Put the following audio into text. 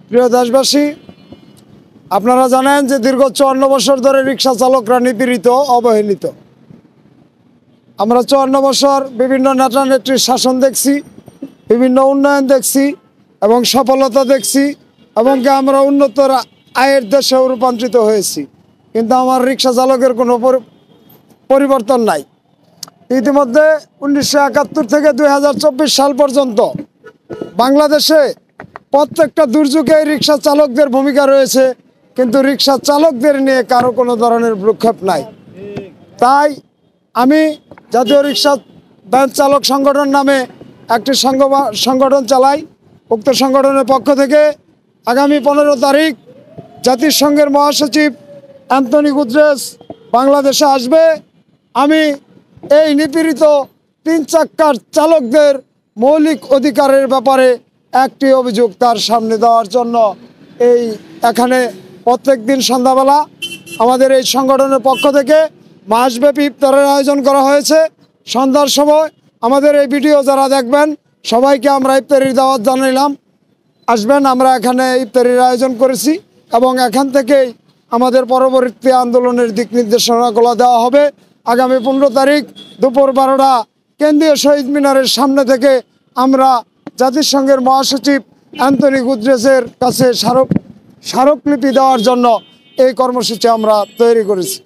প্রিয় দেশবাসী, আপনারা জানেন যে দীর্ঘ 54 বছর ধরে রিক্সা চালকরা নিপীড়িত, অবহেলিত। আমরা 54 বছর বিভিন্ন নেতা নেত্রীর শাসন দেখছি, বিভিন্ন উন্নয়ন দেখছি এবং সফলতা দেখছি, এবং আমরা উন্নত আয়ের দেশেও রূপান্তরিত হয়েছি, কিন্তু আমার রিক্সা চালকের কোনো পরিবর্তন নাই। ইতিমধ্যে 1971 থেকে 2024 সাল পর্যন্ত বাংলাদেশে প্রত্যেকটা দুর্যোগে রিক্সা চালকদের ভূমিকা রয়েছে, কিন্তু রিক্সা চালকদের নিয়ে কারো কোনো ধরনের ভ্রুক্ষেপ নাই। তাই আমি জাতীয় রিক্সা ভ্যান চালক সংগঠন নামে একটি সংগঠন চালাই। উক্ত সংগঠনের পক্ষ থেকে আগামী 15 তারিখ জাতিসংঘের মহাসচিব অ্যান্টনি গুতেরেস বাংলাদেশে আসবে। আমি এই নিপীড়িত 3 চাক্কার চালকদের মৌলিক অধিকারের ব্যাপারে একটি অভিযোগ তার সামনে দেওয়ার জন্য এখানে প্রত্যেক দিন সন্ধ্যাবেলা আমাদের এই সংগঠনের পক্ষ থেকে মাসব্যাপী ইফতারের আয়োজন করা হয়েছে। সন্ধ্যার সময় আমাদের এই ভিডিও যারা দেখবেন সবাইকে আমরা ইফতারির দাওয়াত জানাইলাম, আসবেন। আমরা এখানে ইফতারির আয়োজন করেছি এবং এখান থেকেই আমাদের পরবর্তী আন্দোলনের দিক নির্দেশনাগুলো দেওয়া হবে। আগামী 15 তারিখ দুপুর 12টা কেন্দ্রীয় শহীদ মিনারের সামনে থেকে আমরা জাতিসংঘের মহাসচিব অ্যান্টনি গুতেরেসের কাছে স্মারকলিপি দেওয়ার জন্য এই কর্মসূচি আমরা তৈরি করেছি।